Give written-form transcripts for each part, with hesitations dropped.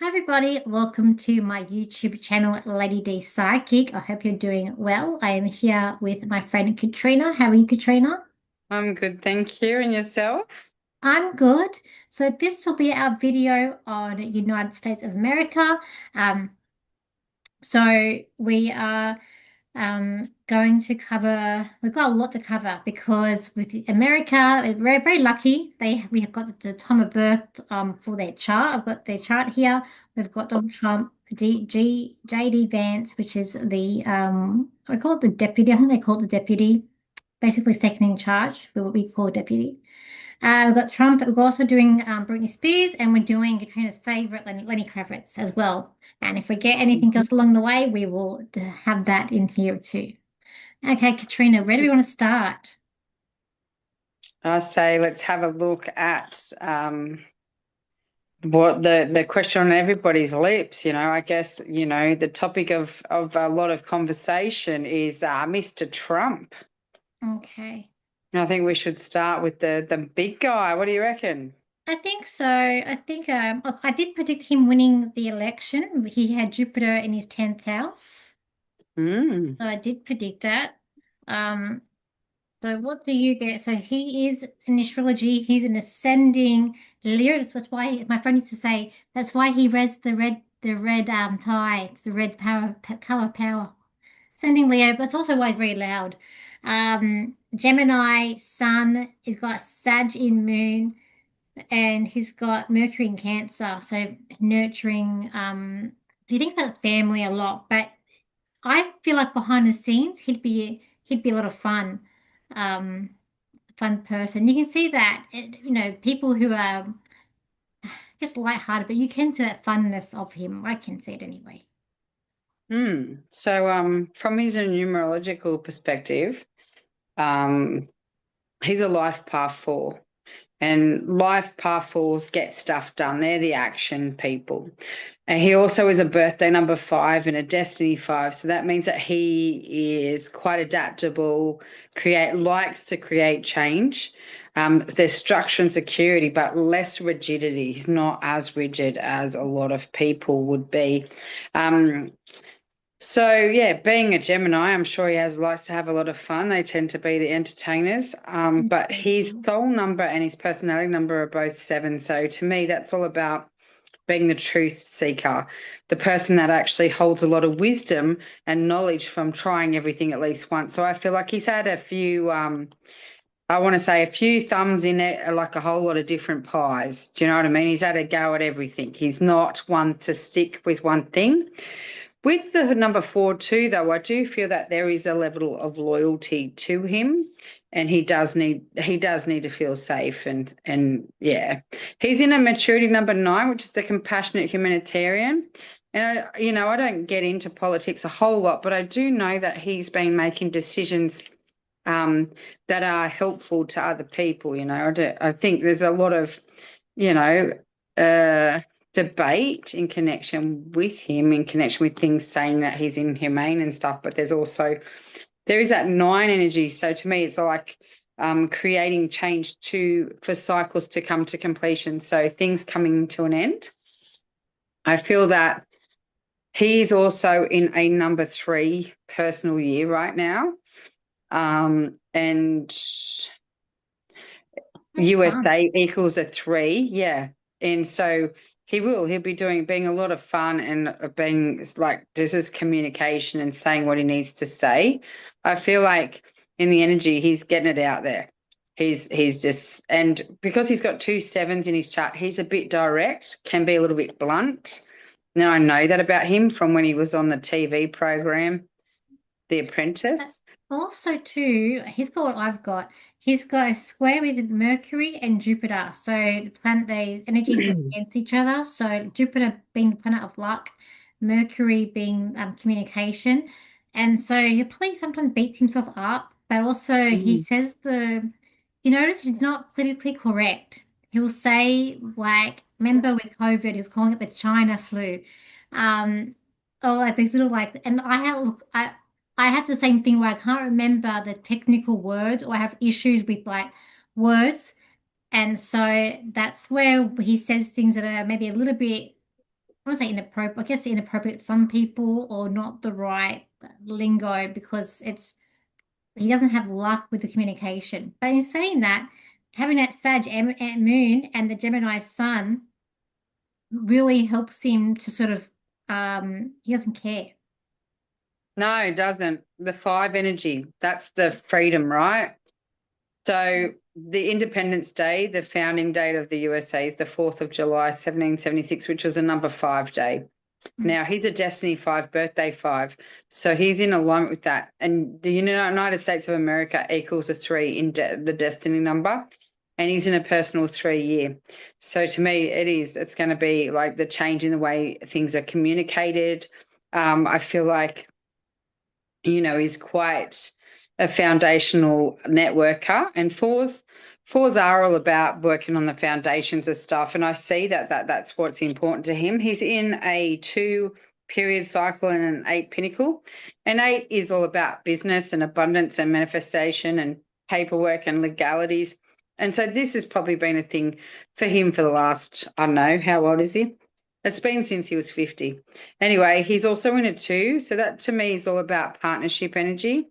Hi everybody, welcome to my YouTube channel, Lady D Psychic. I hope you're doing well. I am here with my friend Katrina. How are you, Katrina? I'm good, thank you. And yourself? I'm good. So this will be our video on United States of America. Um, so we are going to cover, we've got a lot to cover because with America, we're very, very lucky. We have got the time of birth for their chart. I've got their chart here. We've got Donald Trump, JD Vance, which is the I call it the deputy. I think they call it the deputy, basically second in charge, what we call deputy. We've got Trump. We're also doing Britney Spears, and we're doing Katrina's favorite, Lenny Kravitz, as well. And if we get anything Mhm. else along the way, we will have that in here too. Okay, Katrina, where do we want to start? I say let's have a look at what the question on everybody's lips. I guess, the topic of a lot of conversation is Mr. Trump. Okay. I think we should start with the big guy. What do you reckon? I think so. I think look, I did predict him winning the election. He had Jupiter in his 10th house. Mm. So I did predict that. Um, So what do you get? So he is in astrology, he's an ascending Leo. That's why my friend used to say that's why he wears the red tie. It's the red color of power. Ascending Leo, but it's also why he's very loud. Gemini Sun, he's got Sag in Moon, and he's got Mercury in Cancer. So nurturing. He thinks about family a lot, but I feel like behind the scenes he'd be a lot of fun. Fun person. You can see that, people who are just lighthearted, but you can see that funness of him. I can see it anyway. So from his numerological perspective, um, he's a life path four. And life path fours get stuff done. They're the action people. And he also is a birthday number five and a destiny five. So that means that he is quite adaptable, likes to create change. There's structure and security, but less rigidity. He's not as rigid as a lot of people would be. Um, so yeah, being a Gemini, I'm sure he has likes to have a lot of fun. They tend to be the entertainers. But his Mhm. soul number and his personality number are both seven. So to me, that's all about being the truth seeker, the person that actually holds a lot of wisdom and knowledge from trying everything at least once. So I feel like he's had a few, I want to say a few thumbs in it, like a whole lot of different pies. Do you know what I mean? He's had a go at everything. He's not one to stick with one thing. With the number four too, though, I do feel that there is a level of loyalty to him, and he does need to feel safe and yeah, he's in a maturity number nine, which is the compassionate humanitarian. And I don't get into politics a whole lot, but I do know that he's been making decisions um, that are helpful to other people. I think there's a lot of, you know, uh, debate in connection with him, in connection with things saying that he's inhumane and stuff. But there is that nine energy. So to me, it's like creating change for cycles to come to completion. So things coming to an end. I feel that he's also in a number three personal year right now. And That's fun. USA equals a three, yeah. And so he'll be being a lot of fun and being like, this is communication and saying what he needs to say. I feel like in the energy, he's getting it out there. He's just, and because he's got two sevens in his chart, he's a bit direct, can be a little bit blunt. Now I know that about him from when he was on the TV program, The But Apprentice. also, too, he's got what I've got. He's got a square with Mercury and Jupiter. So the planet, these energies work against each other. So Jupiter being the planet of luck, Mercury being communication. And so he probably sometimes beats himself up, but also he Mm, says you notice he's not politically correct. He'll say, like, remember with COVID, he was calling it the China flu. Um, or like these little like, and I have the same thing where I can't remember the technical words or I have issues with like words. And so that's where he says things that are maybe a little bit. want to say inappropriate, I guess inappropriate to some people or not the right lingo because he doesn't have luck with the communication. But in saying that, having that Moon and the Gemini Sun really helps him to sort of he doesn't care. No, it doesn't. The five energy, that's the freedom, right? So the Independence Day, the founding date of the USA is the 4th of July, 1776, which was a number five day. Mm. Now he's a Destiny 5, birthday 5. So he's in alignment with that. And the United States of America equals a 3 in the Destiny number. And he's in a personal 3 year. So to me, it's going to be like the change in the way things are communicated. I feel like is quite a foundational networker. And fours are all about working on the foundations of stuff. And I see that's what's important to him. He's in a 2 period cycle and an 8 pinnacle. And 8 is all about business and abundance and manifestation and paperwork and legalities. And so this has probably been a thing for him for the last, I don't know, how old is he? It's been since he was 50. Anyway, he's also in a 2. So that to me is all about partnership energy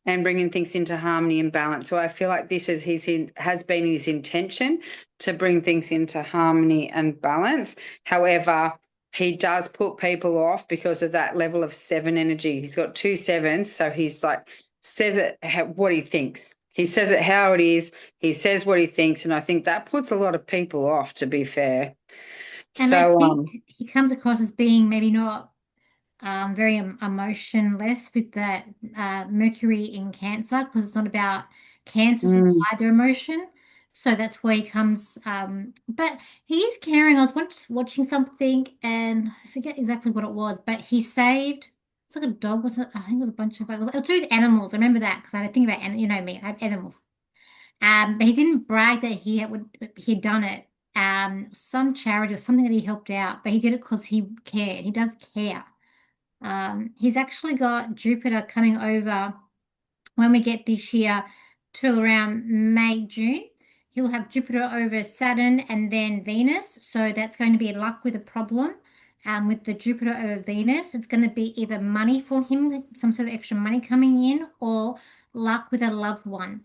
and bringing things into harmony and balance. So I feel like this has been his intention to bring things into harmony and balance. However, he does put people off because of that level of 7 energy. He's got 2 sevens. So he's like, says it what he thinks. He says it how it is. He says what he thinks. And I think that puts a lot of people off, to be fair. And I So, think he comes across as being maybe not very emotionless with that Mercury in Cancer because it's not about cancers will mm, hide their emotion. So that's where he comes. But he is caring. I was once watching something and I forget exactly what it was, but he saved. It's like a dog, was it? I think it was a bunch of. It was to do with animals. I remember that because I think about you know me. I have animals. But he didn't brag that he'd done it. Some charity or something that he helped out, but he did it because he cared. He does care. He's actually got Jupiter coming over when we get this year to around May, June. He'll have Jupiter over Saturn and then Venus. So that's going to be luck with a problem. With the Jupiter over Venus, it's going to be either money for him, some sort of extra money coming in, or luck with a loved one.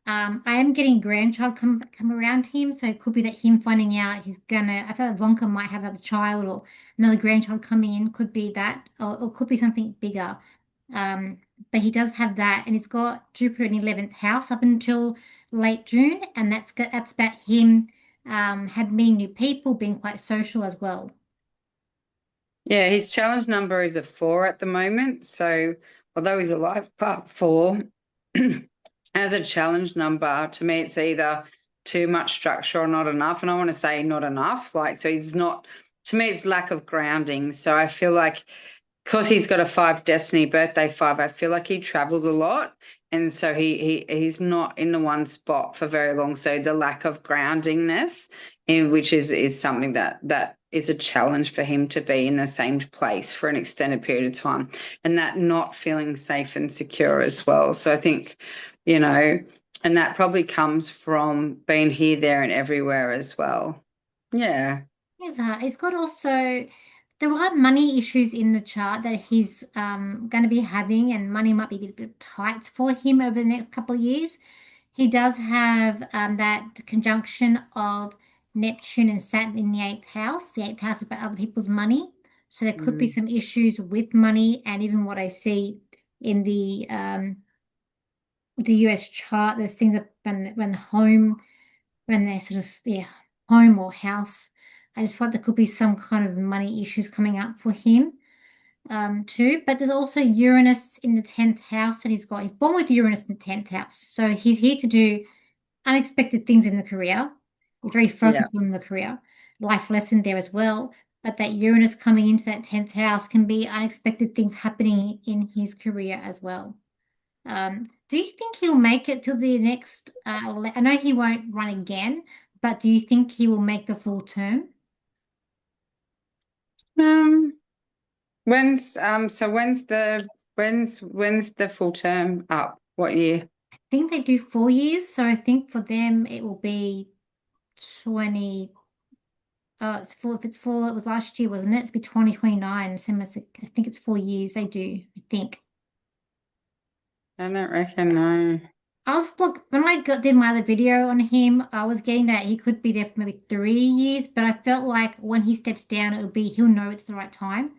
I am getting grandchild come around him, so it could be that him finding out he's gonna. I feel like Vonka might have another child or another grandchild coming in. Could be that, or could be something bigger. But he does have that, and he's got Jupiter in 11th house up until late June, and that's about him. Had meeting new people, being quite social as well. yeah, his challenge number is a 4 at the moment. So, although he's a life part 4, as a challenge number, to me, it's either too much structure or not enough. And I want to say not enough. Like, so he's not, to me, it's lack of grounding. So I feel like because he's got a 5 destiny, birthday 5, I feel like he travels a lot. And so he's not in the one spot for very long. So the lack of groundingness, which is something that is a challenge for him to be in the same place for an extended period of time, and that not feeling safe and secure as well. So I think, you know, and that probably comes from being here, there, and everywhere as well. Yeah. He's got also there are money issues in the chart that he's going to be having, and money might be a bit tight for him over the next couple of years. He does have that conjunction of Neptune and Saturn in the eighth house. The eighth house is about other people's money, so there could be Mm. some issues with money, and even what I see in the US chart, there's things that when they're sort of home or house. I just thought there could be some kind of money issues coming up for him too. But there's also Uranus in the 10th house that he's got. He's born with Uranus in the 10th house. So he's here to do unexpected things in the career. He's very Yeah. focused on the career. Life lesson there as well. But that Uranus coming into that 10th house can be unexpected things happening in his career as well. Do you think he'll make it to the next? I know he won't run again, but do you think he will make the full term? Um, when's the full term up? What year? I think they do 4 years, so I think for them it will be 20. if it's for, it was last year, wasn't it? It's be 2029. Same as, I think it's 4 years. They do, I think. I don't reckon, no. Look, when did my other video on him, I was getting that he could be there for maybe 3 years, but I felt like when he steps down, he'll know it's the right time.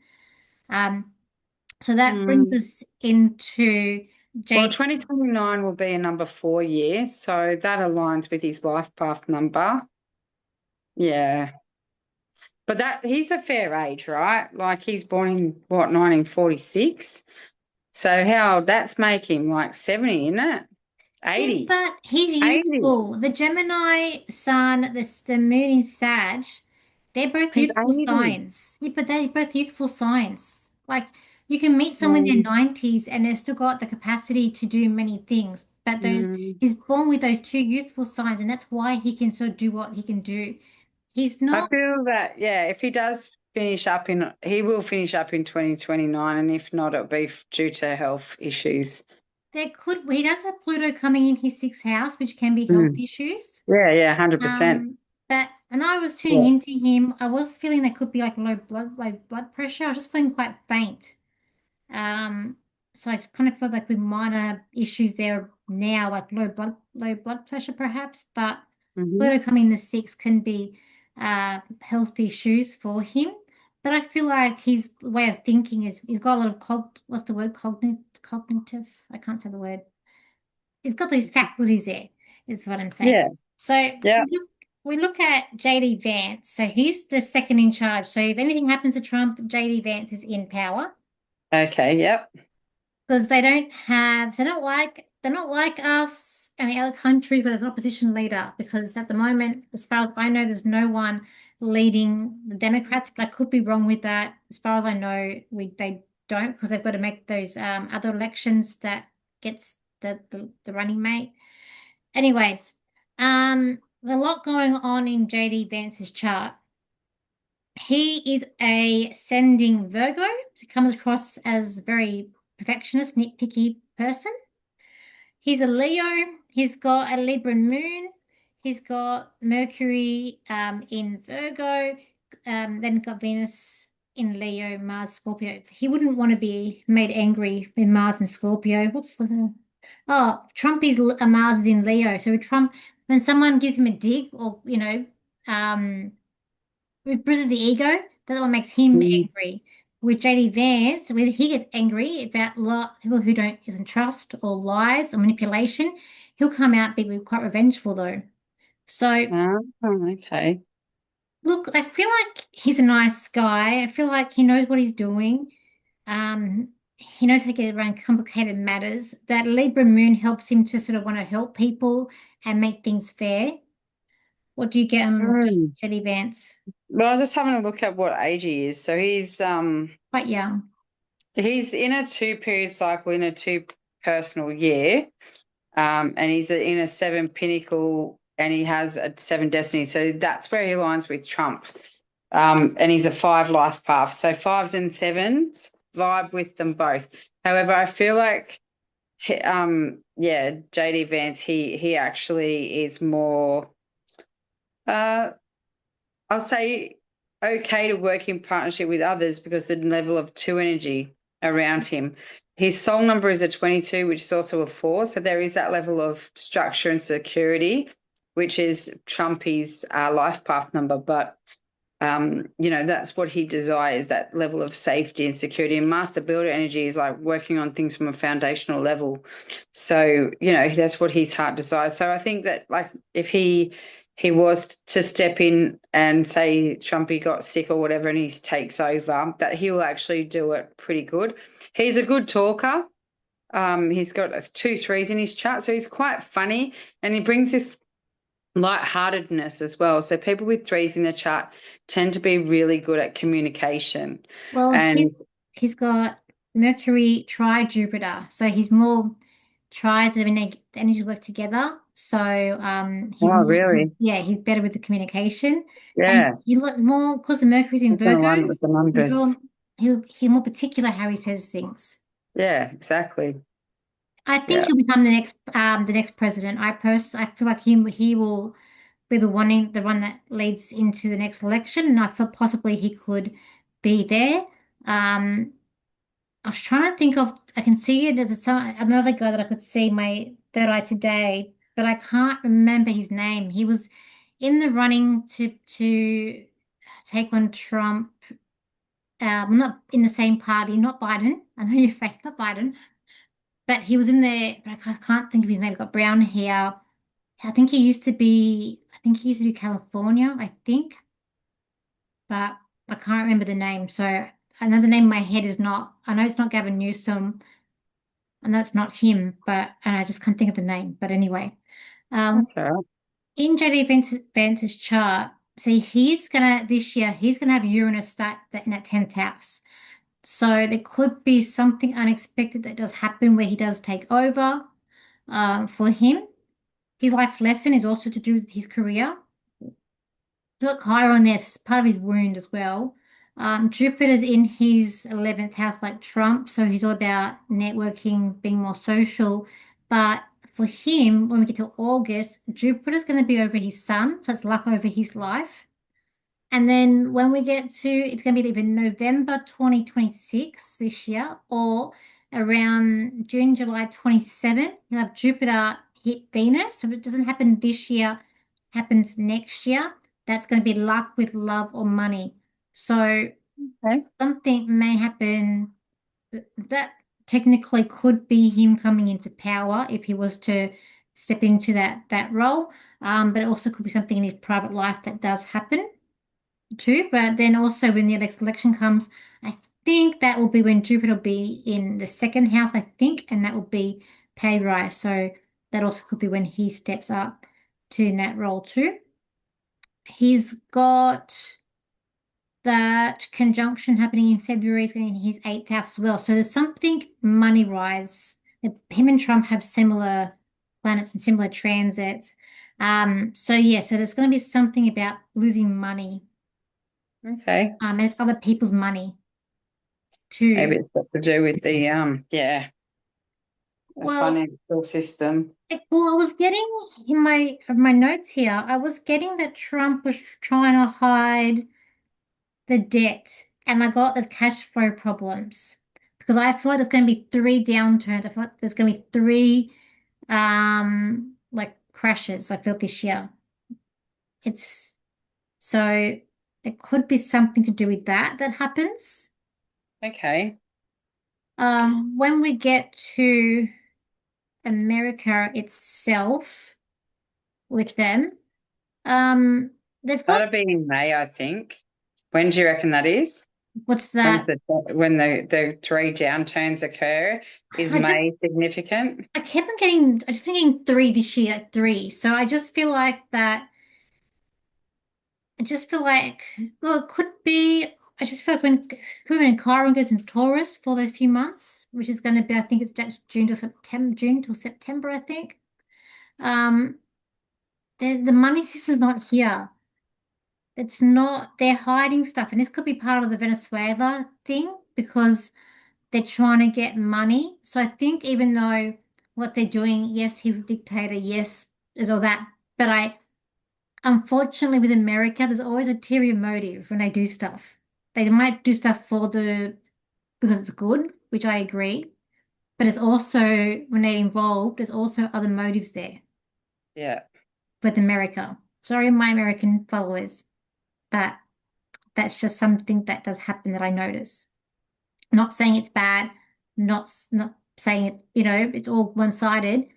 Um, so that brings Mm. us into Well, Jade. 2029 will be a number 4 year, so that aligns with his life path number. Yeah. But that he's a fair age, right? Like he's born in what, 1946? So how old that's make him like 70, isn't it? Yeah, 80. but he's 80. youthful. The Gemini sun, the moon in Sag, they're both He's youthful 80. signs. Yeah, but they're both youthful signs. Like you can meet someone in Mm, their 90s and they've still got the capacity to do many things. But those mm. he's born with those two youthful signs, and that's why he can sort of do what he can do. He's I not feel that, yeah, if he does finish up in, he will finish up in 2029, and if not, it'll be due to health issues. there could he does have Pluto coming in his sixth house, which can be health Mm. issues. Yeah, yeah, 100%. But when I was tuning Yeah. into him, I was feeling there could be like low blood pressure. I was just feeling quite faint. Um, so I kind of felt like with minor issues there now, like low blood pressure perhaps. But Hmm. Pluto coming in the sixth can be health issues for him. But I feel like his way of thinking is he's got a lot of what's the word? Cognitive. I can't say the word. He's got these faculties there, is what I'm saying. Yeah, So yeah. we look at JD Vance. So he's the second in charge. So if anything happens to Trump, JD Vance is in power Okay, yep. because they're not like us and the other country, but there's an opposition leader because at the moment, as far as I know, there's no one leading the Democrats, but I could be wrong with that. As far as I know, they don't because they've got to make those other elections that gets the running mate. Anyways, there's a lot going on in JD Vance's chart. He is a sending Virgo, so comes across as a very perfectionist, nitpicky person. He's a Leo. He's got a Libran moon. He's got Mercury in Virgo. Then got Venus in Leo, Mars, Scorpio. He wouldn't want to be made angry with Mars and Scorpio. Trump is Mars is in Leo. So Trump, when someone gives him a dig or um, it bruises the ego, that's what makes him Mm. angry. With JD Vance, when he gets angry about people who don't isn't trust or lies or manipulation, he'll come out and be quite revengeful though. So Oh, okay. look, I feel like he's a nice guy. I feel like he knows what he's doing. He knows how to get around complicated matters. That Libra moon helps him to sort of want to help people and make things fair. What do you get on just Mm. JD Vance? Well, I was just having a look at what age he is. So Quite young. he's in a two-period cycle in a two personal year. And he's in a seven pinnacle and he has a seven destiny. So that's where he aligns with Trump. And he's a five life path. So fives and sevens vibe with them both. However, I feel like, yeah, JD Vance, he actually is more, uh, I'll say, okay to work in partnership with others because the level of two energy around him. His soul number is a 22, which is also a four. So there is that level of structure and security, which is Trumpy's life path number. But, that's what he desires, that level of safety and security. And master builder energy is like working on things from a foundational level. So, that's what his heart desires. So I think that like if he was to step in and say Trumpy got sick or whatever and he takes over, that he'll actually do it pretty good. He's a good talker. He's got two threes in his chart, so he's quite funny and he brings this lightheartedness as well. So people with threes in the chart tend to be really good at communication. Well, And he's got Mercury tri Jupiter, so he's more tries the energies work together. So he's oh, more really? he's better with the communication, and Yeah, he look more because the Mercury's in it's in Virgo. alignment with the He's numbers. all he's more particular how he says things. Yeah, exactly. I think Yeah. he'll become the next president. I feel like he will. be the one that leads into the next election, and I thought possibly he could be there. Um, I was trying to think of, I can see it as another guy that I could see my third eye today, but I can't remember his name. He was in the running to take on Trump. Not in the same party, not Biden. I know you're fake, not Biden, but he was in there. But I can't think of his name. He's got brown hair. I think he used to do California, I think, but I can't remember the name. So I know the name in my head is not. I know it's not Gavin Newsom. I know it's not him, but and I just can't think of the name. But anyway, um, That's all right. in Vance's chart, see, this year he's gonna have Uranus start in that 10th house. So there could be something unexpected that does happen where he does take over. For him, his life lesson is also to do with his career. Look higher on this, it's part of his wound as well. Jupiter's in his 11th house, like Trump, so he's all about networking, being more social. But for him, when we get to August, Jupiter's going to be over his sun, so it's luck over his life. And then when we get to, it's going to be either November 2026 this year or around June, July 27, you'll have Jupiter hit Venus. So if it doesn't happen this year, happens next year. That's going to be luck with love or money. So Okay. something may happen that technically could be him coming into power if he was to step into that role. But it also could be something in his private life that does happen too. But then also when the next election comes, I think that will be when Jupiter will be in the second house, I think, and that will be pay rise. So that also could be when he steps up to in that role too. He's got that conjunction happening in February is going in his eighth house as well. So there's something money rise. Him and Trump have similar planets and similar transits. So yeah, so there's going to be something about losing money. Okay. And it's other people's money too. Maybe it's got to do with the yeah, the Well, financial system. I was getting in my notes here, I was getting that Trump was trying to hide the debt, and I got the cash flow problems because I feel like there's going to be three downturns. I feel like there's going to be three like crashes. I feel this year. It's so it could be something to do with that happens. Okay. When we get to America itself with them. Um, they've got That'll be in May, I think. When do you reckon that is? what's When's that? when the three downturns occur? Is I just May significant? I kept on I just getting three this year, like three. So I just feel like that. I just feel like well, it could be. I just feel like when Chiron goes into Taurus for those few months, which is going to be, I think it's that's June till September, I think. Um, the money system's not here. It's not. They're hiding stuff, and this could be part of the Venezuela thing because they're trying to get money. So I think even though what they're doing, yes, he was a dictator, yes, there's all that. But unfortunately, with America, there's always a ulterior motive when they do stuff. They might do stuff because it's good, which I agree. But it's also when they're involved, there's also other motives there Yeah. with America. Sorry, my American followers, but that's just something that does happen that I notice. Not saying it's bad, not saying it, it's all one-sided,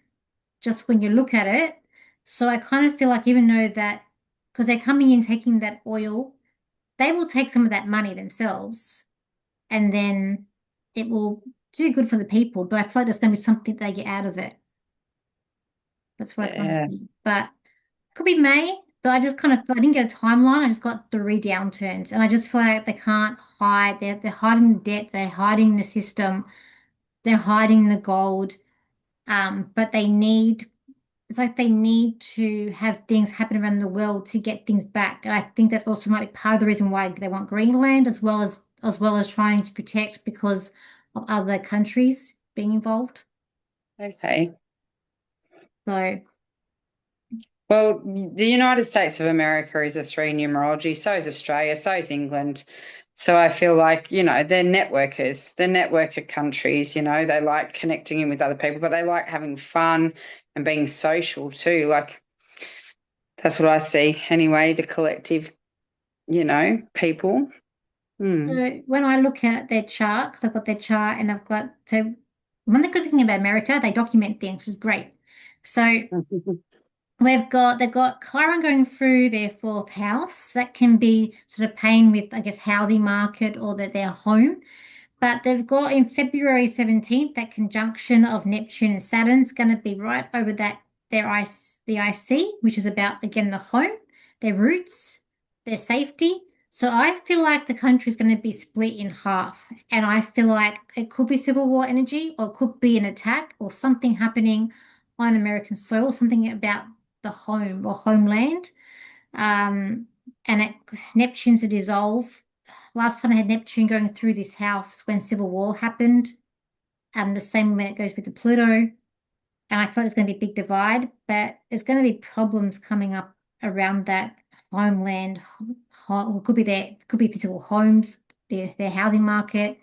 just when you look at it. So I kind of feel like even though that because they're coming in taking that oil, they will take some of that money themselves and then it will do good for the people. But I feel like there's going to be something they get out of it. That's what I kind of Yeah. think. But could be May, but I didn't get a timeline. I just got three downturns, and I just feel like they can't hide. They're hiding the debt. They're hiding the system. They're hiding the gold. But it's like they need to have things happen around the world to get things back. And I think that's also might be part of the reason why they want Greenland as well as trying to protect because of other countries being involved. Okay. So Well, the United States of America is a three numerology, so is Australia, so is England. So I feel like, they're networkers, they're networker countries, they like connecting in with other people, but they like having fun and being social too. Like that's what I see anyway, the collective, people. Hmm. So when I look at their chart, 'cause I've got their chart and I've got, so one of the good thing about America, they document things, which is great. So they've got Chiron going through their fourth house. That can be sort of pain with, I guess, housing market or their home. But they've got in February 17th, that conjunction of Neptune and Saturn's going to be right over the IC, which is about, again, the home, their roots, their safety. So I feel like the country is going to be split in half. And I feel like it could be civil war energy, or it could be an attack or something happening on American soil, something about the home or homeland. Um, and Neptune's a dissolve. Last time I had Neptune going through this house when Civil War happened. The same way it goes with the Pluto. And I thought there's going to be a big divide, but there's going to be problems coming up around that homeland. It could be physical homes, their housing market.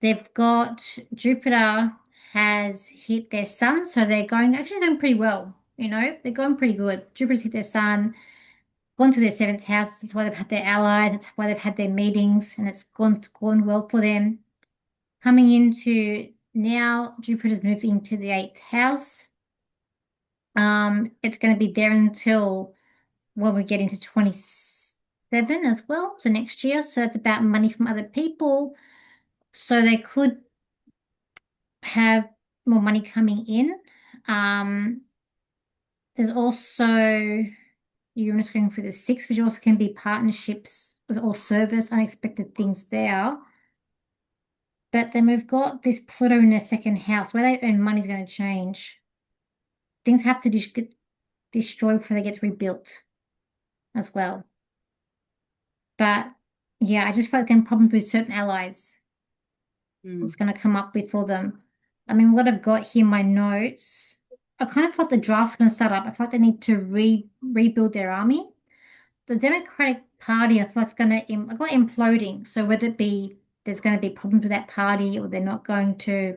They've got Jupiter has hit their sun, so they're actually going pretty well. They're going pretty good. Jupiter's hit their sun, gone to their seventh house. That's why they've had their ally. That's why they've had their meetings, and it's gone well for them. Coming into now, Jupiter's moving to the eighth house. It's going to be there until when we get into 27 as well, so next year. So it's about money from other people. So they could have more money coming in. Um, there's also Uranus going for the sixth, which also can be partnerships with or service, unexpected things there. But then we've got this Pluto in their second house. Where they earn money is going to change. Things have to get destroyed before they get rebuilt as well. But yeah, I just feel like there are problems with certain allies. Hmm. It's going to come up with for them. I mean, what I've got here, my notes, I kind of thought the draft's going to start up. I thought they need to rebuild their army. The Democratic Party, I thought it's going to, I got imploding. So whether it be there's going to be problems with that party or they're not going to,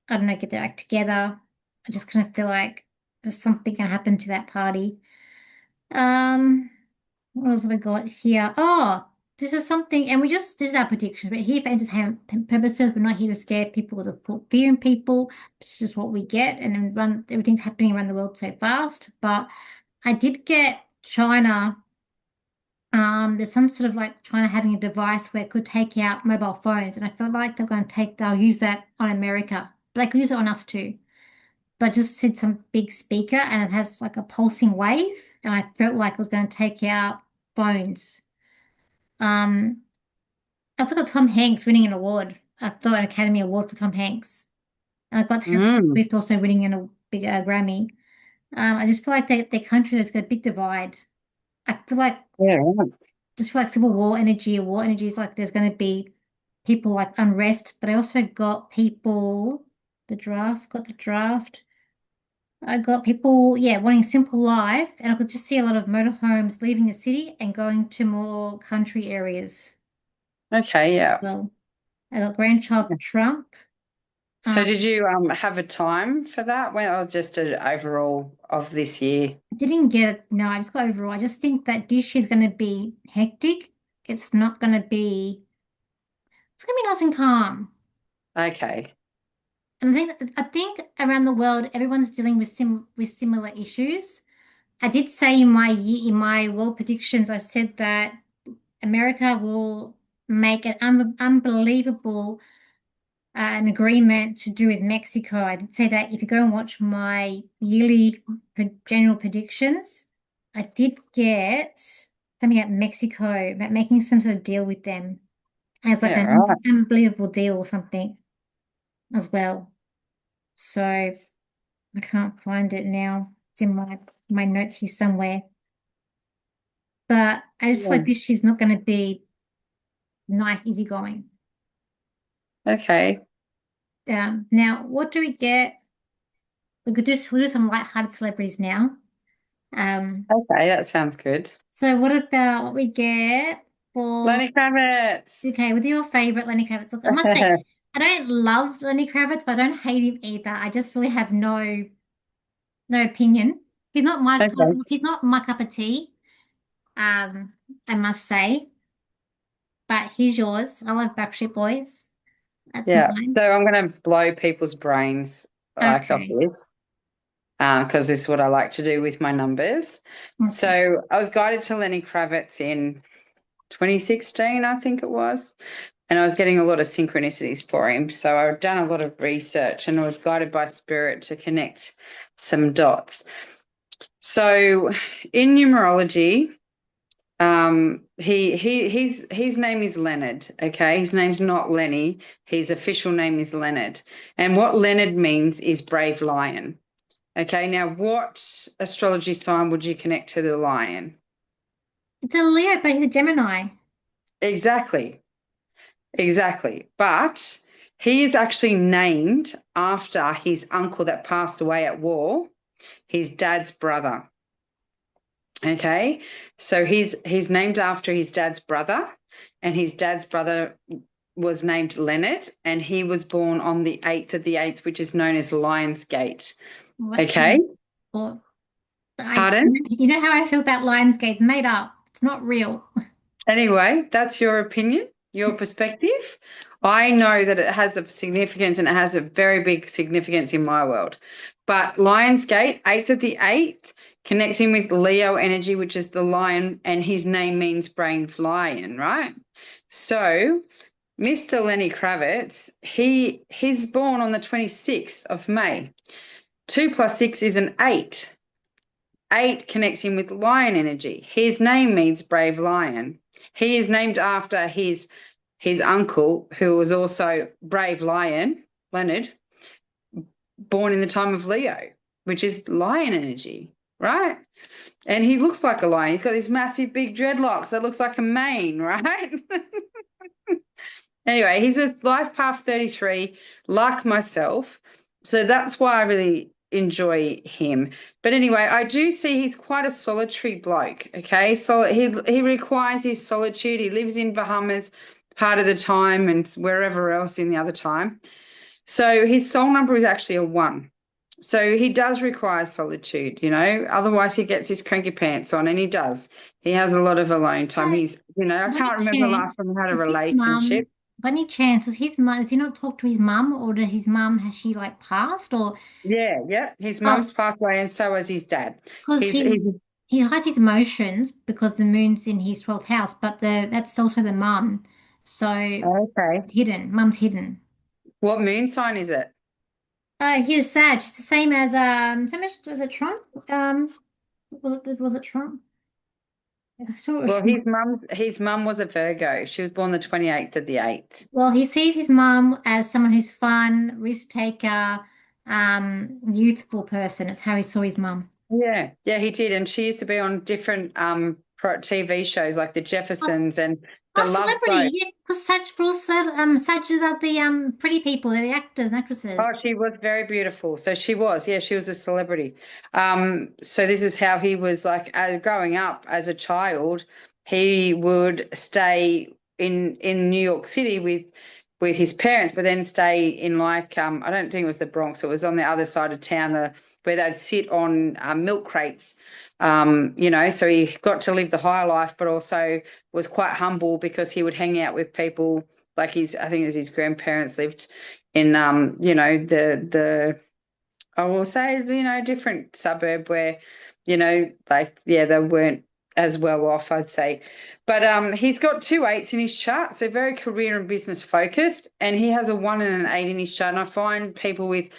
I don't know, get their act together. I just kind of feel like there's something going to happen to that party. Um, what else have I got here? Oh, this is something, and this is our predictions. But here for entertainment purposes. We're not here to scare people or to put fear in people. It's just what we get, and then everything's happening around the world so fast. But I did get China. There's some sort of like China having a device where it could take out mobile phones, and I felt like they'll use that on America. But they could use it on us too. But I just said some big speaker and it has like a pulsing wave, and I felt like it was going to take out phones. Um, I also got Tom Hanks winning an award. I thought an Academy Award for Tom Hanks, and I got Taylor Mm. Swift also winning a big Grammy. I just feel like their country has got a big divide. I feel like Yeah, right. just feel like civil war energy or war energy is like there's going to be people like unrest, but I also got people, got the draft. I got people, yeah, wanting simple life, and I could just see a lot of motorhomes leaving the city and going to more country areas. Okay, yeah. Well, I got grandchild for Trump. So Um, did you have a time for that when or just an overall of this year? I didn't get it. No, I just got overall. I just think that this year's going to be hectic. It's not going to be. It's going to be nice and calm. Okay. And I think around the world, everyone's dealing with similar issues. I did say in my world predictions, I said that America will make an unbelievable an agreement to do with Mexico. I did say that if you go and watch my yearly general predictions, I did get something about Mexico, about making some sort of deal with them as like Yeah, an right. unbelievable deal or something as well. So I can't find it now. It's in my notes here somewhere. But I just feel like Yeah. this year's not going to be nice, easygoing. Okay. Now, what do we get? We'll do some light-hearted celebrities now. Um, Okay, that sounds good. so what about what we get for, Lenny Kravitz. okay, with your favorite Lenny Kravitz? Look, I must say, I don't love Lenny Kravitz, but I don't hate him either. I just really have no opinion. Okay. He's not my cup of tea. I must say, but he's yours. I love Backstreet Boys. That's Yeah. mine. So I'm going to blow people's brains like of Okay. this because this is what I like to do with my numbers. Okay. So I was guided to Lenny Kravitz in 2016, I think it was. And I was getting a lot of synchronicities for him. So I'd done a lot of research and I was guided by spirit to connect some dots. So in numerology, his name is Leonard. Okay, his name's not Lenny. His official name is Leonard, and what Leonard means is brave lion. Okay, now what astrology sign would you connect to the lion? It's a Leo, but he's a Gemini. Exactly, exactly. But he is actually named after his uncle that passed away at war, his dad's brother. Okay, so he's named after his dad's brother, and his dad's brother was named Leonard, and he was born on the 8th of the 8th, which is known as Lion's Gate. What's Okay, he for? pardon? You know how I feel about Lionsgate's made up. It's not real. Anyway, that's your opinion, your perspective. I know that it has a significance and it has a very big significance in my world. But Lionsgate, 8th of the 8th, connects him with Leo energy, which is the lion, and his name means brave lion, right? So Mr. Lenny Kravitz, he's born on the 26th of May. 2 plus 6 is an 8. 8 connects him with lion energy. His name means brave lion. He is named after his uncle, who was also brave lion, Leonard, born in the time of Leo, which is lion energy, right? And he looks like a lion. He's got these massive big dreadlocks that looks like a mane, right? Anyway, he's a life path 33, like myself. So that's why I really enjoy him. But anyway, I do see he's quite a solitary bloke. Okay. So he requires his solitude. He lives in Bahamas part of the time and wherever else in the other time. So his soul number is actually a 1. So he does require solitude, otherwise he gets his cranky pants on, and he does. He has a lot of alone time. Like, I by any can't remember the last chance, time we had a is his mum, relationship. by any chance, is his mum, does he not talk to his mum, or does his mum, has she like passed, or, Yeah, yeah. His oh, mum's passed away, and so has his dad. because He's he hides his emotions because the moon's in his 12th house, but that's also the mum. So okay. mum's hidden. What moon sign is it? He's Sag. It's the same as was it Trump? Was it Trump? I saw it was Well, Trump. his mum was a Virgo. She was born the 28th of the 8th. Well, he sees his mum as someone who's fun, risk taker, youthful person. It's how he saw his mum. Yeah, yeah, he did. And she used to be on different TV shows like The Oh, Jeffersons and The oh, Love celebrity, Boat. yeah, because Sages are the pretty people, they're the actors and Oh, actresses. she was very beautiful. So she was a celebrity. So this is how he was like growing up as a child. He would stay in New York City with his parents, but then stay in like I don't think it was the Bronx. It was on the other side of town, where they'd sit on milk crates. So he got to live the high life, but also was quite humble because he would hang out with people like I think it was his grandparents lived in the I will say different suburb where like yeah they weren't as well off, I'd say. But he's got 2 8s in his chart, so very career and business focused, and he has a 1 and an 8 in his chart. And I find people with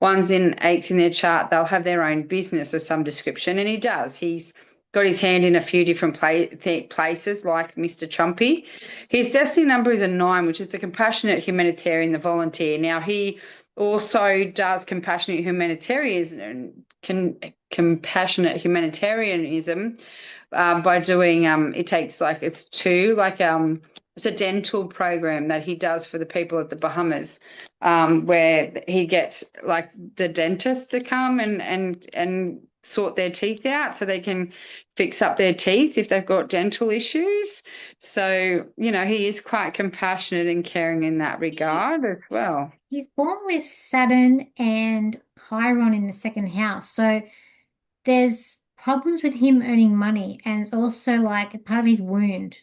1s and 8s in their chart, they'll have their own business of some description, and he does. He's got his hand in a few different places, like Mr. Trumpy. His destiny number is a 9, which is the compassionate humanitarian, the volunteer. Now, he also does compassionate humanitarianism by doing it takes like it's 2 like it's a dental program that he does for the people at the Bahamas, where he gets like the dentist to come and sort their teeth out so they can fix up their teeth if they've got dental issues. So, he is quite compassionate and caring in that He, regard as well. he's born with Saturn and Chiron in the second house. So there's problems with him earning money, and it's also like part of his wound,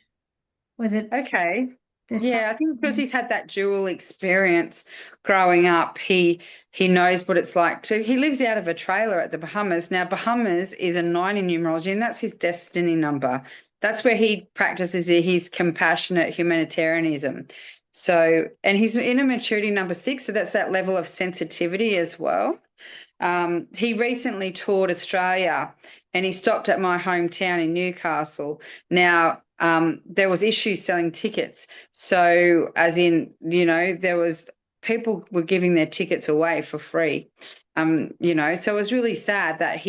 or Okay. there's Yeah, I think because something. he's had that dual experience growing up, he knows what it's like to. He lives out of a trailer at the Bahamas. Now, Bahamas is a 9 in numerology, and that's his destiny number. That's where he practices his compassionate humanitarianism. So, and he's in a maturity number 6, so that's that level of sensitivity as well. He recently toured Australia and he stopped at my hometown in Newcastle. Now, there was issues selling tickets. So, as in, there was people were giving their tickets away for free. So it was really sad that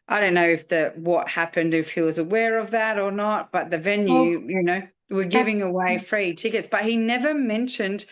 I don't know if what happened, if he was aware of that or not, but the Well, venue, were giving that's away free tickets. But he never mentioned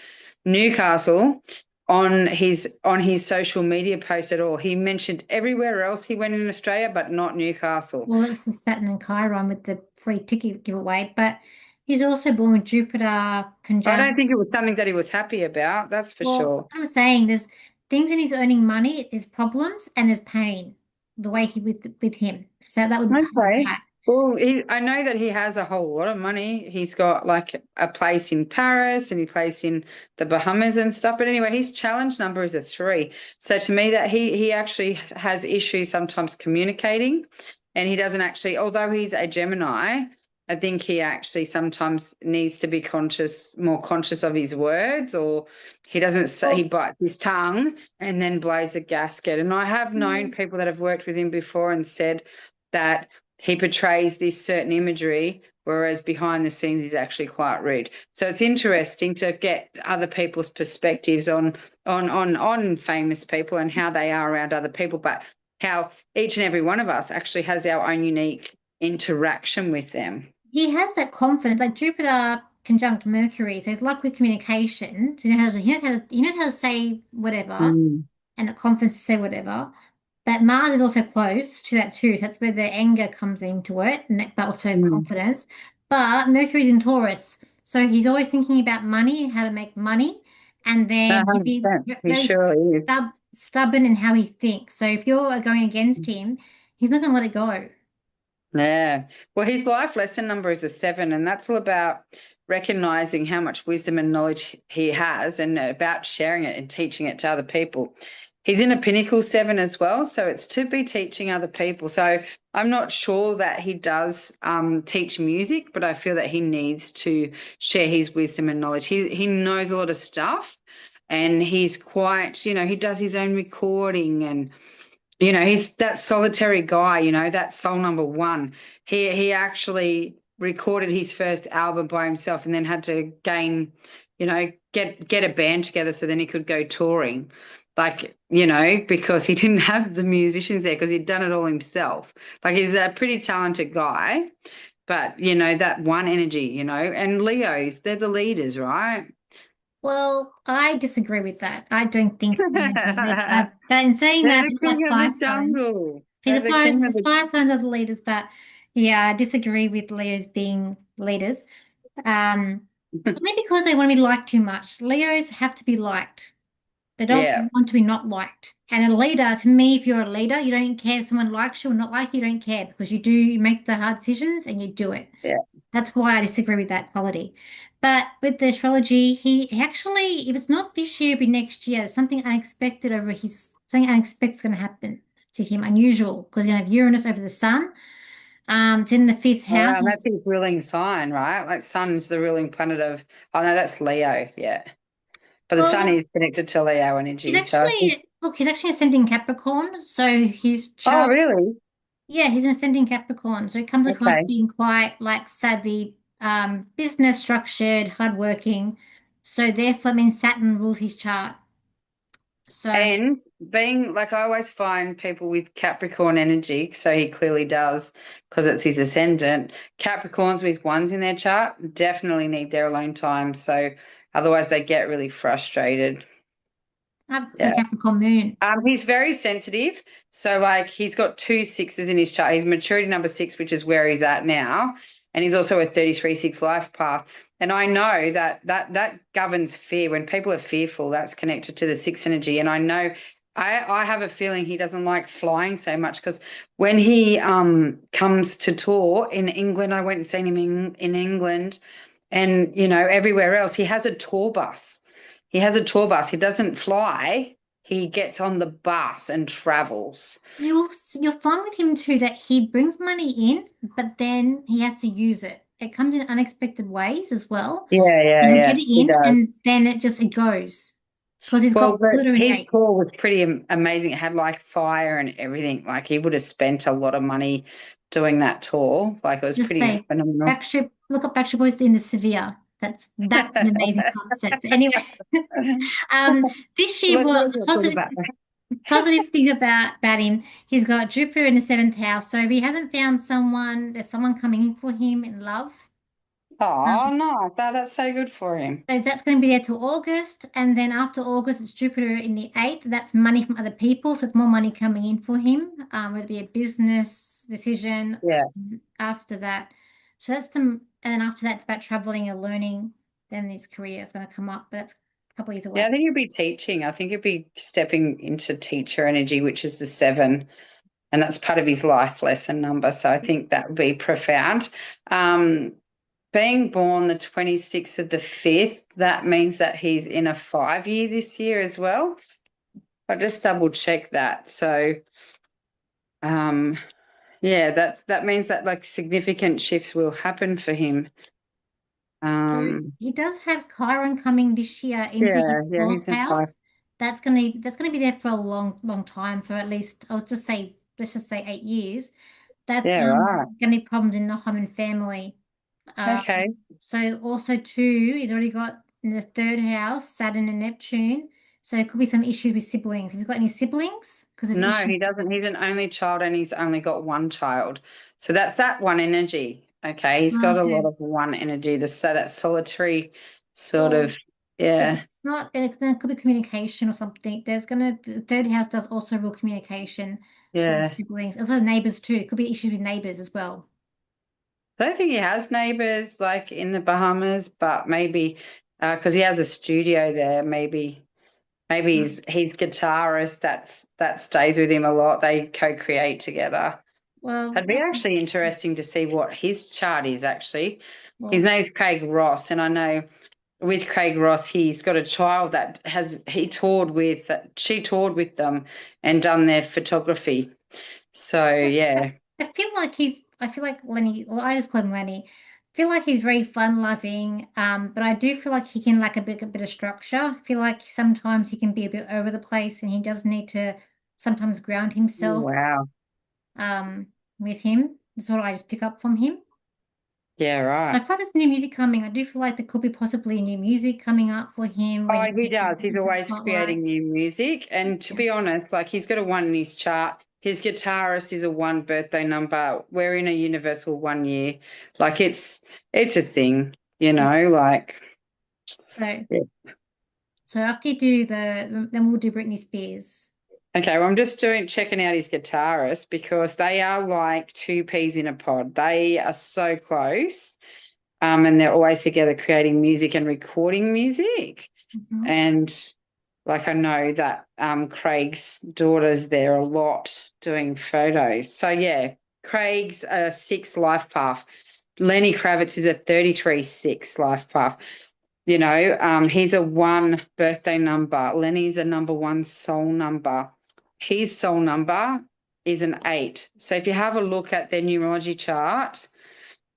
Newcastle on his social media post at all. He mentioned everywhere else he went in Australia, but not Newcastle. well, it's the Saturn and Chiron with the free ticket giveaway, but he's also born with Jupiter I don't conjunct. think it was something that he was happy about, that's for Well, sure. I'm saying there's things in his earning money, there's problems and there's pain, the way he with him. So that would be part of Okay. that. Well, I know that he has a whole lot of money. He's got like a place in Paris and he plays in the Bahamas and stuff. But anyway, his challenge number is a 3. So to me, that he actually has issues sometimes communicating, and he doesn't actually, although he's a Gemini, I think he actually sometimes needs to be more conscious of his words, or he doesn't say, he Well, bites his tongue and then blows a gasket. And I have known mm, people that have worked with him before and said that he portrays this certain imagery, whereas behind the scenes he's actually quite rude. So it's interesting to get other people's perspectives on famous people and how they are around other people, but how each and every one of us actually has our own unique interaction with them. he has that confidence, like Jupiter conjunct Mercury, so he's like with communication. So he knows how to say whatever, Mm, and the confidence to say whatever. But Mars is also close to that too. So that's where the anger comes into it, but also mm. confidence. But Mercury's in Taurus. So he's always thinking about money, how to make money. And No, then he'd be 100%. He very surely is. stubborn in how he thinks. So if you're going against him, he's not going to let it go. Yeah. Well, his life lesson number is a 7, and that's all about recognizing how much wisdom and knowledge he has and about sharing it and teaching it to other people. He's in a pinnacle 7 as well, so it's to be teaching other people. So I'm not sure that he does teach music, but I feel that he needs to share his wisdom and knowledge. He knows a lot of stuff, and he's quite, he does his own recording, and he's that solitary guy, that soul number 1. He actually recorded his first album by himself and then had to get a band together so then he could go touring. Like, because he didn't have the musicians there because he'd done it all himself. Like he's a pretty talented guy, but that one energy, and Leos, they're the leaders, right? Well, I disagree with that. I don't think Leo's a leader. They're But in saying that, the people king like of fire the signs. jungle. These They're are the king of the fire signs are the leaders, but yeah, I disagree with Leos being leaders. Only because they want to be liked too much. Leos have to be liked. They don't Yeah. want to be not liked. And a leader, to me, if you're a leader, you don't care if someone likes you or not like you, you don't care because you make the hard decisions and you do it. Yeah. That's why I disagree with that quality. But with the astrology, he actually, if it's not this year, it'll be next year. Something unexpected is going to happen to him, unusual, because he's going to have Uranus over the sun. It's in the fifth Oh, house. wow, and that's his ruling sign, right? Like Sun's the ruling planet of, oh no, that's Leo, yeah. But the Sun Well, is connected to Leo energy. So I think, he's actually ascending Capricorn. So his oh, chart, really? yeah, he's an ascending Capricorn. So he comes across Okay. being quite like savvy, business structured, hardworking. So therefore, I mean, Saturn rules his chart. So, And being like, I always find people with Capricorn energy, so he clearly does because it's his ascendant. Capricorns with ones in their chart definitely need their alone time. So otherwise they get really frustrated. I've got Yeah. a Capricorn moon. He's very sensitive. So, like, he's got two sixes in his chart. He's maturity number six, which is where he's at now. And he's also a 33-6 life path. And I know that governs fear. When people are fearful, that's connected to the six energy. And I know I have a feeling he doesn't like flying so much because when he comes to tour in England, I went and seen him in England and, everywhere else, he has a tour bus. He has a tour bus. He doesn't fly, he gets on the bus and travels. You'll find with him too that he brings money in, but then he has to use it. It comes in unexpected ways as well. Yeah, And yeah, he'll get yeah, it he in does. and then it goes. Because he's Well, got but Pluto in the his eighth. tour was pretty amazing. It had like fire and everything. Like he would have spent a lot of money doing that tour. Like it was Just pretty say phenomenal. Look up Backstreet Boys in the Severe. That's an amazing concept. But anyway, um, this year what Let's not talk positive about that. positive thing about him, he's got Jupiter in the seventh house. So if he hasn't found someone, there's someone coming in for him in love. Oh, Um, nice. Oh, that's so good for him. so that's going to be there till August, and then after August, it's Jupiter in the eighth. That's money from other people, so it's more money coming in for him, whether it be a business decision Yeah. after that. So and then after that, it's about traveling and learning. Then his career is going to come up, but that's a couple of years Yeah, away. I think he'd be teaching. I think he'd be stepping into teacher energy, which is the seven. And that's part of his life lesson number. So I think that would be profound. Um, Being born the 26th of the 5th, that means that he's in a 5 year this year as well. I just double check that. So, um, yeah, that means that like significant shifts will happen for him. So Um, he does have Chiron coming this year into his yeah, fourth he's in five. house. That's gonna be there for a long time, for at least I'll just say let's just say 8 years. That's Yeah, right. gonna be problems in the home and family. Okay. So also too, he's already got in the third house Saturn and Neptune. So there could be some issues with siblings. Have you got any siblings? Because there's No, issues. he doesn't. He's an only child and he's only got one child. So that's that one energy. Okay. He's got a lot Okay. of one energy. So that solitary sort Well, of, if yeah, it's not, there could be communication or something. The third house does also rule communication with yeah. siblings, also neighbors too. It could be issues with neighbors as well. I don't think he has neighbors like in the Bahamas, but maybe because he has a studio there, maybe Mm. he's guitarist that stays with him a lot. They co-create together. Well, It'd be actually interesting to see what his chart is actually. His well, name's Craig Ross, and I know with Craig Ross, he's got a child that she toured with them and done their photography. So yeah, I feel like Lenny, well, I just call him Lenny. I feel like he's very fun loving, but I do feel like he can lack a bit of structure. I feel like sometimes he can be a bit over the place and he does need to sometimes ground himself wow, um with him. That's what I just pick up from him. yeah, I right. feel like there's new music coming. I do feel like there could be possibly new music coming up for him where Oh, he he can does. He's get the always spotlight. creating new music. And to Yeah. be honest, like he's got a one in his chart. His guitarist is a one birthday number. We're in a universal 1 year. Like it's a thing, like So yeah. so after you do then we'll do Britney Spears. Okay, well, I'm just checking out his guitarist because they are like two peas in a pod. They are so close. And they're always together creating music and recording music. Mhm. And like I know that Craig's daughter's there a lot doing photos. So yeah, Craig's a six life path. Lenny Kravitz is a 33-6 life path. He's a one birthday number. Lenny's a number one soul number. His soul number is an eight. So if you have a look at their numerology chart,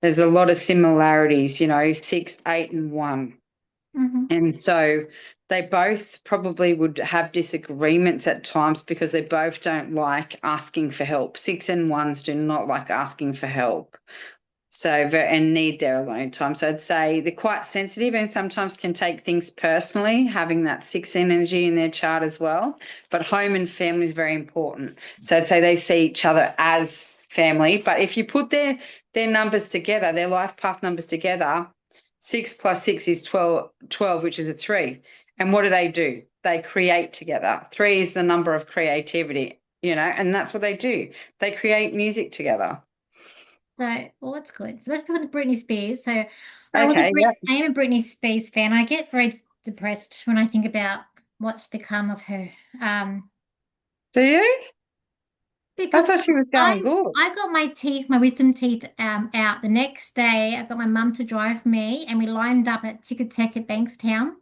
there's a lot of similarities, six, eight, and one. Mhm. And so they both probably would have disagreements at times because they both don't like asking for help. Six and ones do not like asking for help. So, and need their alone time. So I'd say they're quite sensitive and sometimes can take things personally, having that six energy in their chart as well. But home and family is very important. So I'd say they see each other as family. But if you put their numbers together, their life path numbers together, 6 plus 6 is 12, which is a 3. And what do? they create together. 3 is the number of creativity, and that's what they do. They create music together. So, well, that's good. So let's put the Britney Spears. So Okay, yeah. I am a Britney Spears fan. I get very depressed when I think about what's become of her. Um, Do you? I because thought she was going good. I got my wisdom teeth out the next day. I got my mum to drive me, and we lined up at Ticket Tech at Bankstown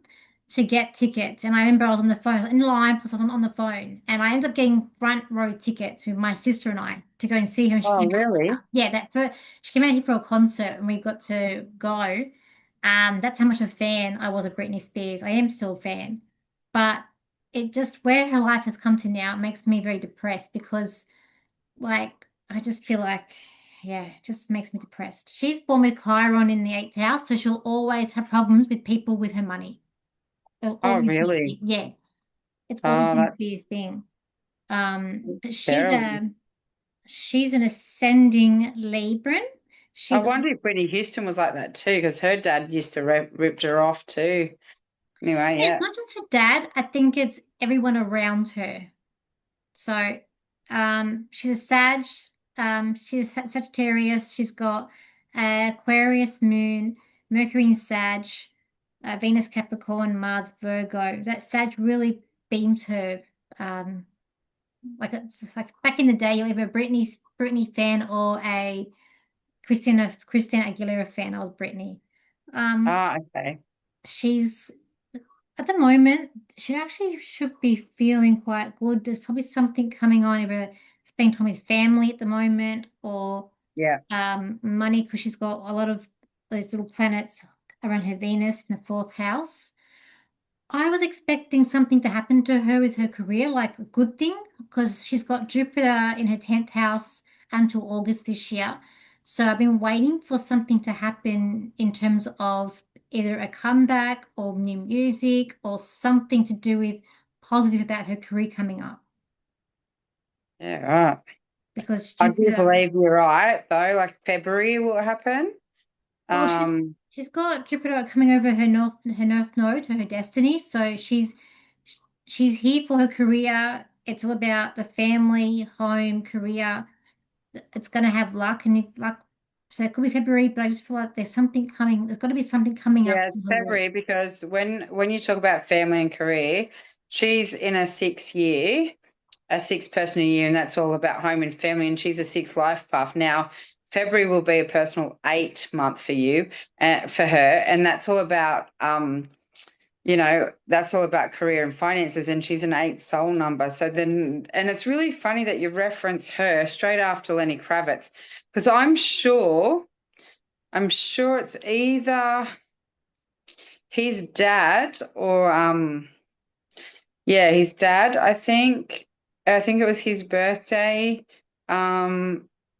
to get tickets. And I remember I was on the phone in line, plus I was on the phone, and I ended up getting front row tickets with my sister and I to go and see her. And she Oh, came out really? here. Yeah, she came out here for a concert, and we got to go. That's how much of a fan I was of Britney Spears. I am still a fan, but it just where her life has come to now makes me very depressed because. Like, I just feel like, yeah, it just makes me depressed. She's born with Chiron in the eighth house, so she'll always have problems with people with her money. It'll Oh, always be, really? yeah, it's always Oh, going to be a that's thing. But terrible. she's an ascending Libran. I She's wonder if Whitney Houston was like that too, because her dad used to ripped her off too. Anyway, it's yeah. not just her dad, I think it's everyone around her. So, she's a she's a Sagittarius. She's got Aquarius moon, Mercury in Sag, Venus Capricorn, Mars Virgo. That Sag really beams her. Um, like it's like back in the day, you're either a Britney fan or a Christina Aguilera fan. I was Britney. Um, Ah, okay. she's At the moment, she actually should be feeling quite good. There's probably something coming on, either spending time with family at the moment or Yeah. money because she's got a lot of those little planets around her Venus in the fourth house. I was expecting something to happen to her with her career, like a good thing, because she's got Jupiter in her 10th house until August this year. So I've been waiting for something to happen in terms of either a comeback or new music or something to do with positive about her career coming up. Yeah, right. Because I do Jupiter, believe you're right, though. Like February will happen. well, Um, she's got Jupiter coming over her north node to her destiny. So she's here for her career. It's all about the family, home, career. It's going to have luck and luck. So it could be February, but I just feel like there's something coming. There's got to be something coming up yeah, in it's her way. February because when you talk about family and career, she's in a 6 year, a 6 person a year, and that's all about home and family, and she's a 6 life path. Now, February will be a personal 8 month for you, for her, and that's all about that's all about career and finances, and she's an 8 soul number. So then, and it's really funny that you reference her straight after Lenny Kravitz, because I'm sure it's either his dad or yeah, his dad, I think it was his birthday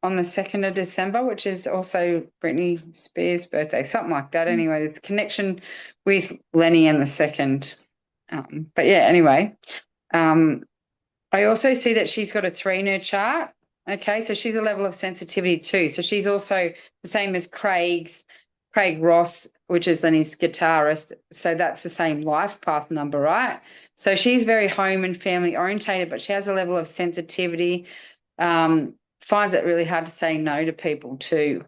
on the 2nd of December, which is also Britney Spears' birthday, something like that. Anyway, there's a connection with Lenny and the second. But yeah, anyway. Um, I also see that she's got a 3 in her chart. Okay, so she's a level of sensitivity too. So she's also the same as Craig Ross, which is then his guitarist. So that's the same life path number, right? So she's very home and family orientated, but she has a level of sensitivity. Finds it really hard to say no to people too.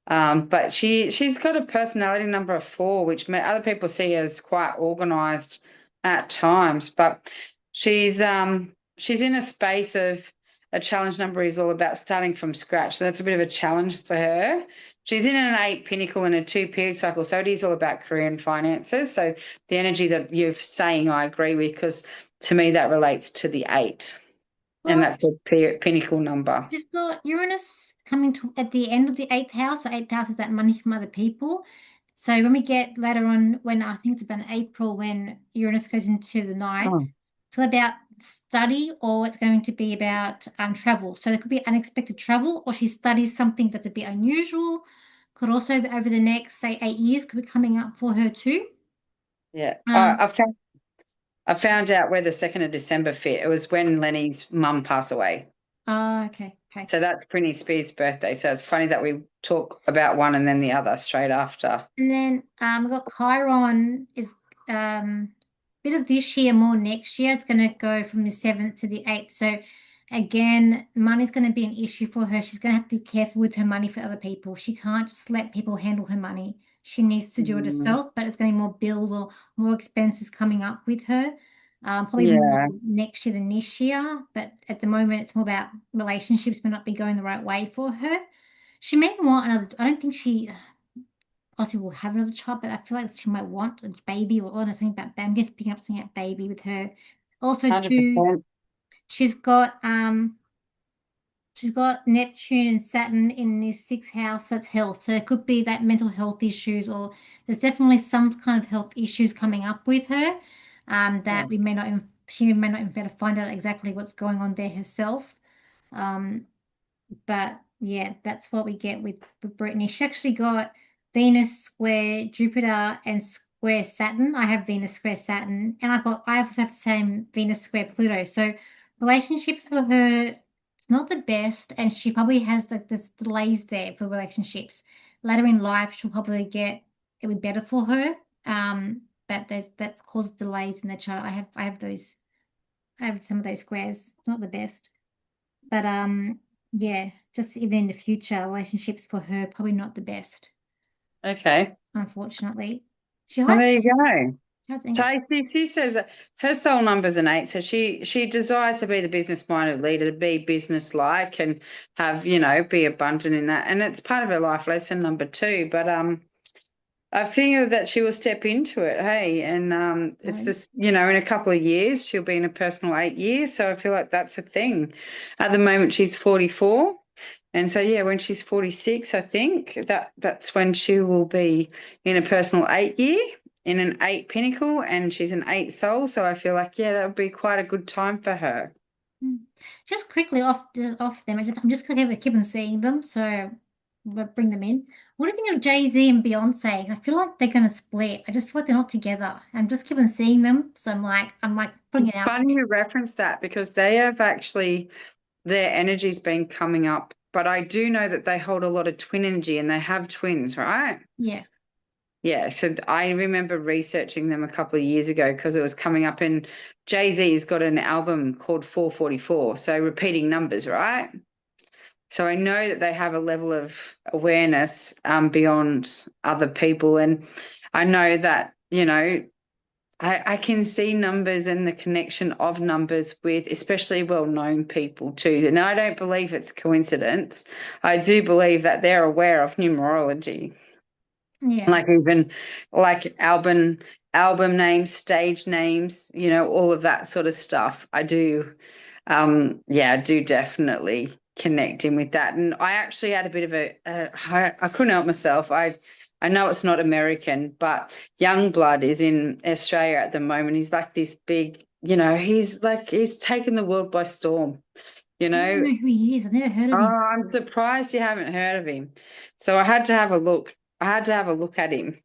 But she's got a personality number of 4, which other people see as quite organized at times. But she's in a space of a challenge number is all about starting from scratch. So that's a bit of a challenge for her. She's in an 8 pinnacle and a 2 period cycle. So it is all about career and finances. So the energy that you're saying, I agree with, because to me that relates to the 8. And Well, that's the pinnacle number. she's got Uranus coming to at the end of the eighth house. So eighth house is that money from other people. So when we get later on, when I think it's about April, when Uranus goes into the ninth, Oh, it's all about study or it's going to be about travel. So there could be unexpected travel, or she studies something that's a bit unusual. Could also be over the next, say, 8 years, could be coming up for her too. yeah. Um, I found out where the 2nd of December fit. It was when Lenny's mum passed away. okay, okay. So that's Britney Spears' birthday. So it's funny that we talk about one and then the other straight after. And then we've got Chiron is um bit of this year, more next year. It's going to go from the 7th to the 8th. So again, money's going to be an issue for her. She's going to have to be careful with her money for other people. She can't just let people handle her money. She needs to do it Mm, herself, but it's going to be more bills or more expenses coming up with her. Probably more yeah, next year than this year, but at the moment it's more about relationships may not be going the right way for her. She may want another, I don't think she possibly will have another child, but I feel like she might want a baby or something about I'm just picking up something about baby with her. Also, too, 100%. she's got um she's got Neptune and Saturn in this sixth house, so it's health. So it could be that mental health issues, or there's definitely some kind of health issues coming up with her, that we may not she may not even be able to find out exactly what's going on there herself. Um, but yeah, that's what we get with Brittany. She actually got Venus square Jupiter and square Saturn. I have Venus square Saturn, and I also have the same Venus square Pluto. So relationships for her, it's not the best, and she probably has like this delays there for relationships. Later in life, she'll probably get it'll be better for her. But that's caused delays in the chart. I have some of those squares. It's not the best. But yeah, just even in the future, relationships for her probably not the best, Okay. unfortunately. She Well, hides there you things. go. She hides things. So she says that her soul number's an 8, so she desires to be the business-minded leader, to be business-like and have, be abundant in that. And it's part of her life lesson number 2. But I feel that she will step into it, hey, and it's Really. just, in a couple of years she'll be in a personal 8 year, so I feel like that's a thing. At the moment she's 44, and so yeah, when she's 46, I think that's when she will be in a personal 8 year, in an 8 pinnacle, and she's an 8 soul, so I feel like yeah, that would be quite a good time for her. Hmm. Just quickly off them. I'm just gonna keep on seeing them, so we'll bring them in. What do you think of Jay-Z and Beyonce? I feel like they're gonna split. I just feel like they're not together. I'm just keep on seeing them, so I'm like putting it out Funny you reference that because they have actually their energy's been coming up. But I do know that they hold a lot of twin energy and they have twins, right? there. Yeah. So I remember researching them a couple of years ago because it was coming up, and Jay-Z's got an album called 444. So repeating numbers, right? So I know that they have a level of awareness beyond other people. And I know that, I can see numbers and the connection of numbers with especially well-known people too. And I don't believe it's coincidence. I do believe that they're aware of numerology, Yeah. like even like album names, stage names, all of that sort of stuff. I do, yeah, I do definitely connect in with that. And I actually had a bit of I couldn't help myself. I know it's not American, but Youngblood is in Australia at the moment. He's like this big, he's taken the world by storm, you I don't even know. know who he is. I've never heard Oh, of him. I'm surprised you haven't heard of him. So I had to have a look. I had to have a look at him.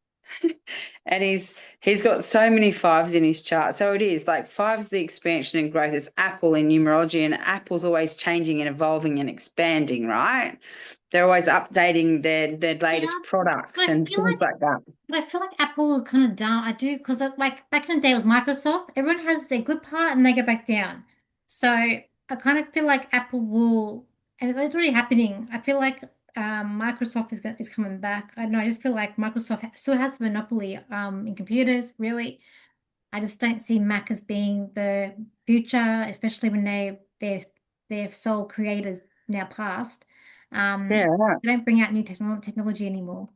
And he's got so many fives in his chart. So it is like five's the expansion and growth. It's Apple in numerology, and Apple's always changing and evolving and expanding, right? They're always updating their Yeah, latest products but and things like that. I feel like Apple are kind of down. I do because like back in the day with Microsoft, everyone has their good part and they go back down. So I kind of feel like Apple will, and it's already happening. I feel like Microsoft is coming back. I don't know. I just feel like Microsoft still has a monopoly in computers. Really, I just don't see Mac as being the future, especially when their sole creators now passed. Yeah, right. They don't bring out new technology anymore.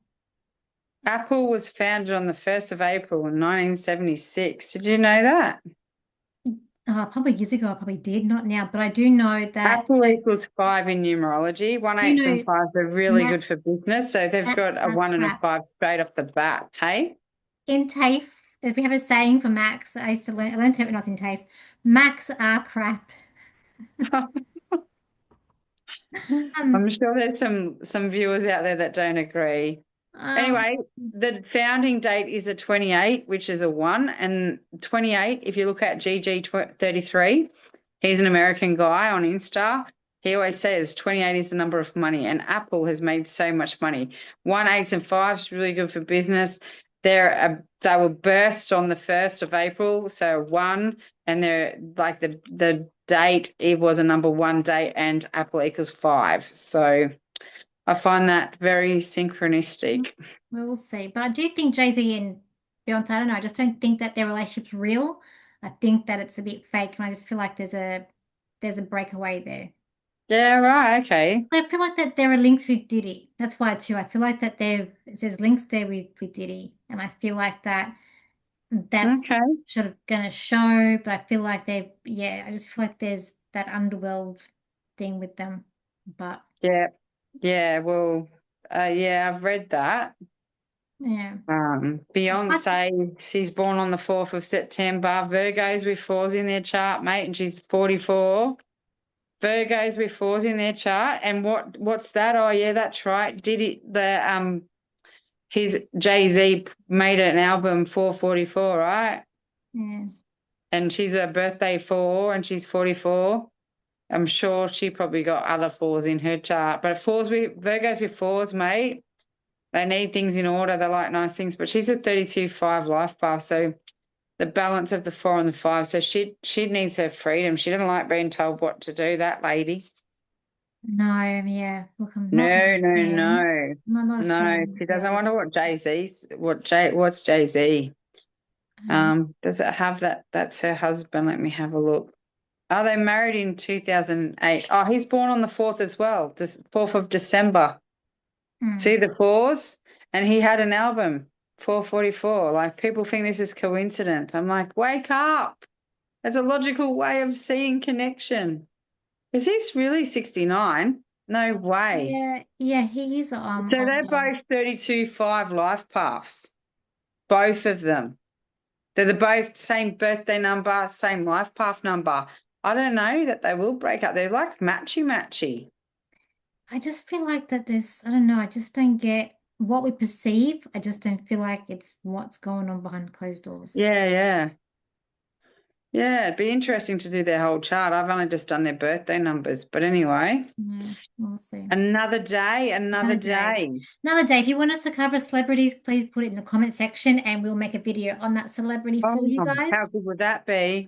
Apple was founded on the 1st of April in 1976. Did you know that? Probably years ago, I probably did, not now, but I do know that, Apple equals 5 in numerology. One you eights and know, fives are really Mac, good for business. So they've got Macs a are 1 and a crap. 5 straight off the bat. Hey? In TAFE, if we have a saying for Macs, I learned it when I was in TAFE. Macs are crap. Um, I'm sure there's some viewers out there that don't agree. um, Anyway, the founding date is a 28, which is a 1. And 28, if you look at GG33, he's an American guy on Insta. He always says 28 is the number of money, and Apple has made so much money. 1, 8s, and 5s really good for business. they were birthed on the 1st of April, so one, and they're like the date, it was a number one date, and Apple equals 5. So I find that very synchronistic. We'll see. But I do think Jay-Z and Beyonce, I don't know, I just don't think that their relationship's real. I think that it's a bit fake, and I just feel like there's a breakaway there. Yeah, right, okay. I feel like that there are links with Diddy. That's why too. I feel like that there's links there with Diddy, and I feel like that's Okay. sort of gonna show. But I feel like yeah, I just feel like there's that underworld thing with them. But Yeah. Yeah, well, yeah, I've read that. yeah, but Beyonce, she's born on the 4th of September. Virgos with fours in their chart, mate, and she's 44. Virgos with fours in their chart. And what's that? Oh yeah, that's right. Did it the his Jay-Z made an album 444, right? yeah, And she's a birthday 4 and she's 44. I'm sure she probably got other fours in her chart. But fours with Virgos with fours, mate, they need things in order. They like nice things. But she's a 32-5 life path. So the balance of the 4 and the 5. So she needs her freedom. She doesn't like being told what to do, that lady. no, yeah. Look, I'm not No, a no, fan. no. Not a No. fan. She doesn't Yeah. wonder what Jay-Z's what's Jay-Z. Um, Does it have that? That's her husband. Let me have a look. Are they married in 2008? Oh, he's born on the 4th as well, the 4th of December. mm. See the fours? And he had an album, 444. Like, people think this is coincidence. I'm like, wake up. There's a logical way of seeing connection. Is this really 69? No way. Yeah, yeah, he is So they're older. both 32-5 life paths, both of them. They're the both same birthday number, same life path number. I don't know that they will break up. They're like matchy matchy. I just feel like that I don't know, I just don't get what we perceive. I just don't feel like it's what's going on behind closed doors. Yeah, yeah. Yeah, it'd be interesting to do their whole chart. I've only just done their birthday numbers. But anyway, Yeah, we'll see. another day, another Another day. day. Another day. If you want us to cover celebrities, please put it in the comment section and we'll make a video on that celebrity for Oh, you how guys. good would that be?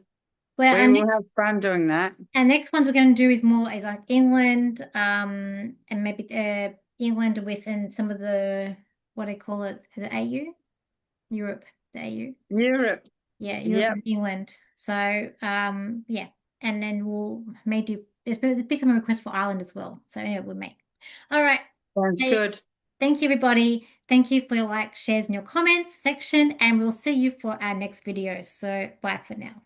Well, We will have fun doing that. our next ones we're going to do is like England, and maybe England within some of the what do they call it, the AU, Europe, the AU. Europe. Yeah, Europe Yep, and England. So, yeah, and then we'll may do. There's been some requests for Ireland as well. So anyway, we'll make. All right. sounds Hey, good. thank you, everybody. Thank you for your likes, shares, and your comments section, and we'll see you for our next video. So, bye for now.